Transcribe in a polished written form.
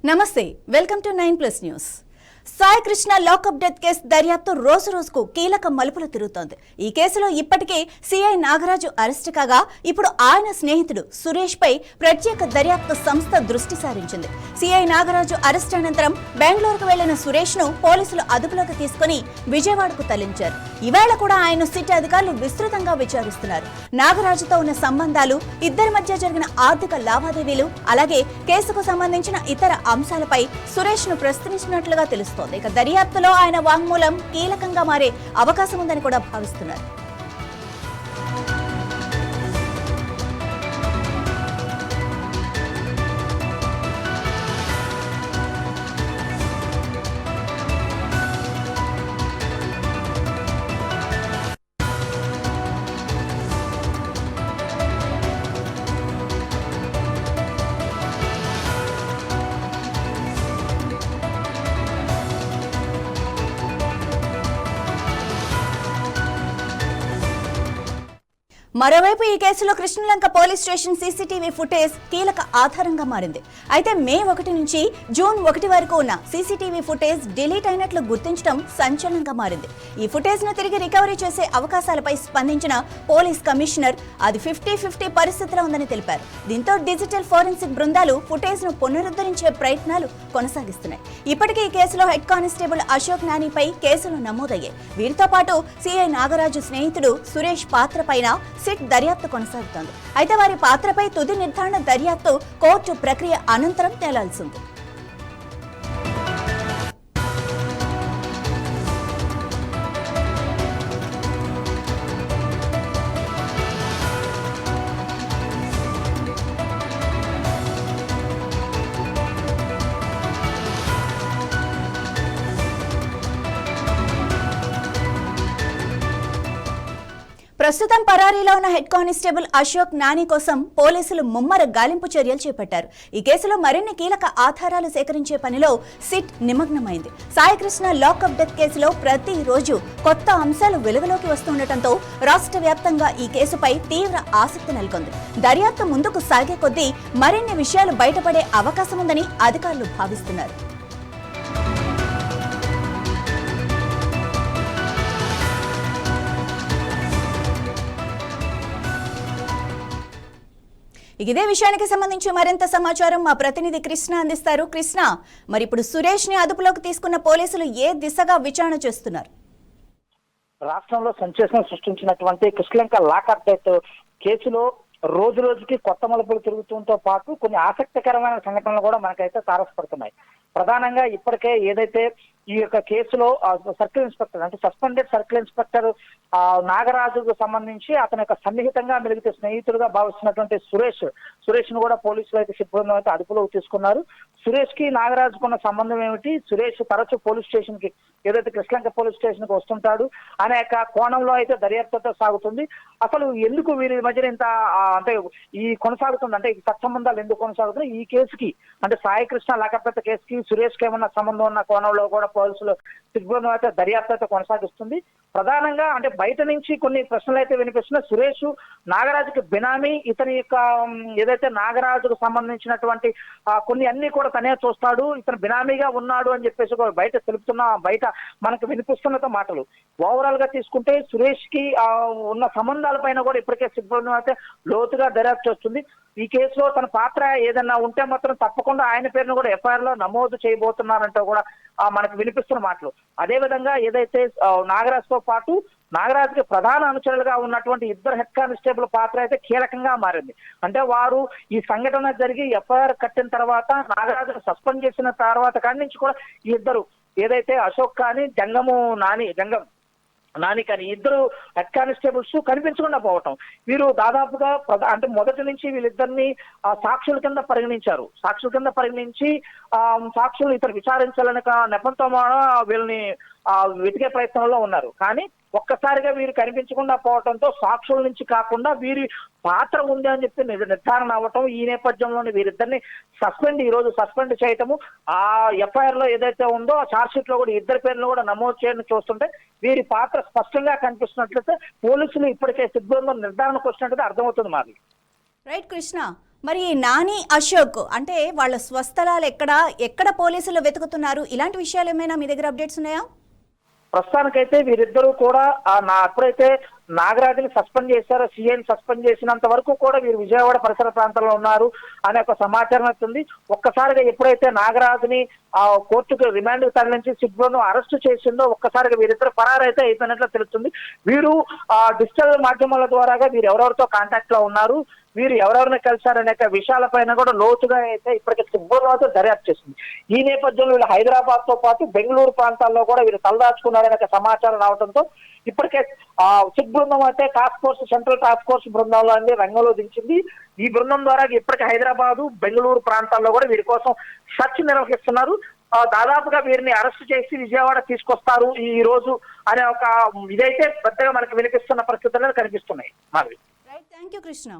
నమస్తే welcome to 9+ news. Sai Krishna lockup death case దర్యాప్తు రోజు రోజుకు కీలక మలుపులు తిరుగుతోంది. ఈ కేసులో ఇప్పటికే సిఐ నాగరాజు అరెస్ట్ కాగా ఇప్పుడు ఆయన స్నేహితుడు సురేష్ పై ప్రత్యేక దర్యాప్తు సంస్థ దృష్టి సారించింది. సిఐ నాగరాజు అరెస్ట్ అనంతరం బెంగళూరుకు వెళ్లిన సురేష్ ను పోలీసులు అదుపులోకి తీసుకుని విజయవాడకు తరలించారు. ఇవాళ కూడా ఆయన సిట్ అధికారులు విస్తృతంగా విచారిస్తున్నారు. నాగరాజుతో ఉన్న సంబంధాలు, ఇద్దరి మధ్య జరిగిన ఆర్థిక లావాదేవీలు, అలాగే కేసుకు సంబంధించిన ఇతర అంశాలపై సురేష్ ను ప్రశ్నించినట్లుగా తెలుస్తుంది. ఇక దర్యాప్తులో ఆయన వాంగ్మూలం కీలకంగా మారే అవకాశం ఉందని కూడా భావిస్తున్నారు. మరోవైపు ఈ కేసులో Krishnalanka police station CCTV footage కీలక ఆధారంగా మారింది. అయితే మే 1 నుంచి జూన్ 1 వరకు ఉన్న సీసీటీవీ ఫుటేజ్ డిలీట్ అయినట్లు గుర్తించడం సంచలనంగా మారింది. ఈ ఫుటేజ్ ను తిరిగి రికవరీ చేసే అవకాశాలపై స్పందించిన పోలీస్ కమిషనర్ అది 50-50 పరిస్థితిలో ఉందని తెలిపారు. దీంతో డిజిటల్ ఫోరెన్సిక్ బృందాలు ఫుటేజ్ ను పునరుద్ధరించే ప్రయత్నాలు కొనసాగిస్తున్నాయి. ఇప్పటికే ఈ కేసులో హెడ్ కానిస్టేబుల్ అశోక్ నానిపై కేసులు నమోదయ్యాయి. వీరితో పాటు సిఐ నాగరాజు స్నేహితుడు సురేష్ పాత్ర పైన సిట్ దర్యాప్తు కొనసాగుతోంది. అయితే వారి పాత్రపై తుది నిర్ధారణ దర్యాప్తు కోర్టు ప్రక్రియ అనంతరం తేలాల్సింది. ప్రస్తుతం పరారీలో ఉన్న హెడ్ కానిస్టేబుల్ అశోక్ నాని కోసం పోలీసులు ముమ్మర గాలింపు చర్యలు చేపట్టారు. ఈ కేసులో మరిన్ని కీలక ఆధారాలు సేకరించే పనిలో సిట్ నిమగ్నమైంది. సాయి కృష్ణ లాకప్ డెత్ కేసులో ప్రతిరోజు కొత్త అంశాలు వెలుగులోకి వస్తుండటంతో రాష్ట్ర వ్యాప్తంగా ఈ కేసుపై తీవ్ర ఆసక్తి నెలకొంది. దర్యాప్తు ముందుకు సాగే కొద్దీ మరిన్ని విషయాలు బయటపడే అవకాశం ఉందని అధికారులు భావిస్తున్నారు. ఇదే విషయానికి సంబంధించి మరింత సమాచారం మా ప్రతినిధి కృష్ణ అందిస్తారు. కృష్ణ, మరి ఇప్పుడు సురేష్ ని అదుపులోకి తీసుకున్న పోలీసులు ఏ దిశగా విచారణ చేస్తున్నారు? రాష్ట్రంలో సంచలనం సృష్టించినటువంటి కృష్ణలంక లాకప్ డెత్ కేసులో రోజు రోజుకి కొత్త మలుపులు తిరుగుతుంతో పాటు కొన్ని ఆసక్తికరమైన సంఘటనలు కూడా మనకైతే తారసపడుతున్నాయి. ప్రధానంగా ఇప్పటికే ఏదైతే ఈ యొక్క కేసులో సర్కిల్ ఇన్స్పెక్టర్ అంటే సస్పెండెడ్ సర్కిల్ ఇన్స్పెక్టర్ నాగరాజుకు సంబంధించి అతని యొక్క సన్నిహితంగా మెలిగితే స్నేహితుడుగా భావిస్తున్నటువంటి సురేష్ ను కూడా పోలీసులు అయితే సిబ్బంది అయితే అదుపులోకి తీసుకున్నారు. సురేష్ కి నాగరాజుకు ఉన్న సంబంధం ఏమిటి, సురేష్ తరచూ పోలీస్ స్టేషన్ కి ఏదైతే కృష్ణలంక పోలీస్ స్టేషన్ కి వస్తుంటాడు అనే కోణంలో అయితే దర్యాప్తు సాగుతుంది. అసలు ఎందుకు వీరి మధ్య ఇంత అంటే ఈ కొనసాగుతుంది అంటే సత్సంబంధాలు ఎందుకు కొనసాగుతున్నాయి, ఈ కేసుకి అంటే సాయి కృష్ణ లాకప్ డెత్ కేసుకి సురేష్ కి ఏమన్నా సంబంధం ఉన్న కోణంలో కూడా పోలీసులు సిబ్బంది అయితే దర్యాప్తు అయితే కొనసాగిస్తుంది. ప్రధానంగా అంటే బయట నుంచి కొన్ని ప్రశ్నలు అయితే వినిపిస్తున్నాయి. సురేష్ నాగరాజుకి బినామీ, ఇతని యొక్క ఏదైతే నాగరాజుకు సంబంధించినటువంటి కొన్ని అన్ని కూడా తనే చూస్తాడు, ఇతను బినామీగా ఉన్నాడు అని చెప్పేసి బయట తెలుపుతున్న బయట మనకు వినిపిస్తున్న మాటలు. ఓవరాల్ గా తీసుకుంటే సురేష్ కి ఉన్న సంబంధాల పైన కూడా ఇప్పటికే సిబ్బంది అయితే లోతుగా దర్యాప్తు చేస్తుంది. ఈ కేసులో తన పాత్ర ఏదన్నా ఉంటే మాత్రం తప్పకుండా ఆయన పేరును కూడా ఎఫ్ఐఆర్ లో నమోదు చేయబోతున్నారంటూ కూడా మనకు వినిపిస్తున్న మాటలు. అదే విధంగా ఏదైతే నాగరాజుతో పాటు నాగరాజుకి ప్రధాన అనుచరులుగా ఉన్నటువంటి ఇద్దరు హెడ్ కానిస్టేబుల్ పాత్ర అయితే కీలకంగా మారింది. అంటే వారు ఈ సంఘటన జరిగి ఎఫ్ఐఆర్ కట్టిన తర్వాత నాగరాజును సస్పెండ్ చేసిన తర్వాత కాడి నుంచి కూడా ఈ ఇద్దరు ఏదైతే అశోక్ కానీ జంగం నాని కానీ ఇద్దరు హెడ్ కానిస్టేబుల్స్ కనిపించకుండా పోవటం, వీరు దాదాపుగా అంటే మొదటి నుంచి వీళ్ళిద్దరిని సాక్షుల కింద పరిగణించి సాక్షులు ఇతరు విచారించాలనే నెపంతో వీళ్ళని వెతికే ప్రయత్నంలో ఉన్నారు. కానీ ఒక్కసారిగా వీరు కనిపించకుండా పోవడంతో సాక్షుల నుంచి కాకుండా వీరి పాత్ర ఉంది అని చెప్పి నిర్ధారణ అవ్వటం, ఈ నేపథ్యంలోనే వీరిద్దరిని ఈ రోజు సస్పెండ్ చేయటము, ఆ ఎఫ్ఐఆర్ లో ఏదైతే ఉందో ఆ ఛార్జ్ షీట్ లో కూడా ఇద్దరి పేర్లు కూడా నమోదు చేయడం చూస్తుంటే వీరి పాత్ర స్పష్టంగా కనిపిస్తున్నట్లయితే పోలీసులు ఇప్పటికే సిబ్బంది నిర్ధారణకు వచ్చినట్టు అర్థమవుతుంది. మాది రైట్ కృష్ణ, మరి ఈ నాని అశోక్ అంటే వాళ్ళ స్వస్థలాలు ఎక్కడ పోలీసులు వెతుకుతున్నారు, ఇలాంటి విషయాలు ఏమైనా మీ దగ్గర అప్డేట్స్ ఉన్నాయా? ప్రస్తుతానికైతే వీరిద్దరూ కూడా ఎప్పుడైతే నాగరాజుని సస్పెండ్ చేశారో, సీఐని సస్పెండ్ చేసినంత వరకు కూడా వీరు విజయవాడ పరిసర ప్రాంతంలో ఉన్నారు అనే ఒక సమాచారం వస్తుంది. ఒక్కసారిగా ఎప్పుడైతే నాగరాజుని కోర్టుకు రిమాండ్ తరలించి సిగ్గును అరెస్టు చేసిందో ఒక్కసారిగా వీరిద్దరు పరారైతే అయిపోయినట్లు తెలుస్తుంది. వీరు డిజిటల్ మాధ్యమాల ద్వారాగా వీరు ఎవరెవరితో కాంటాక్ట్ లో ఉన్నారు, వీరు ఎవరెవరిని కలిశారనే విషయాలపైన కూడా లోతుగా అయితే ఇప్పటికే సిగ్గుతో దర్యాప్తు చేసింది. ఈ నేపథ్యంలో వీళ్ళు హైదరాబాద్ తో పాటు బెంగళూరు ప్రాంతాల్లో కూడా వీరు తలదాచుకున్నారనే సమాచారం రావడంతో ఇప్పటికే సిగ్ బృందం అయితే సెంట్రల్ టాస్క్ ఫోర్స్ బృందంలో అన్ని రంగంలో దించింది. ఈ బృందం ద్వారా ఇప్పటికే హైదరాబాదు, బెంగళూరు ప్రాంతాల్లో కూడా వీరి కోసం సెర్చ్ నిర్వహిస్తున్నారు. దాదాపుగా వీరిని అరెస్ట్ చేసి విజయవాడ తీసుకొస్తారు ఈ రోజు అనే ఒక ఇదైతే పెద్దగా మనకి వినిపిస్తున్న పరిస్థితుల్లో కనిపిస్తున్నాయి. Right, thank you Krishna.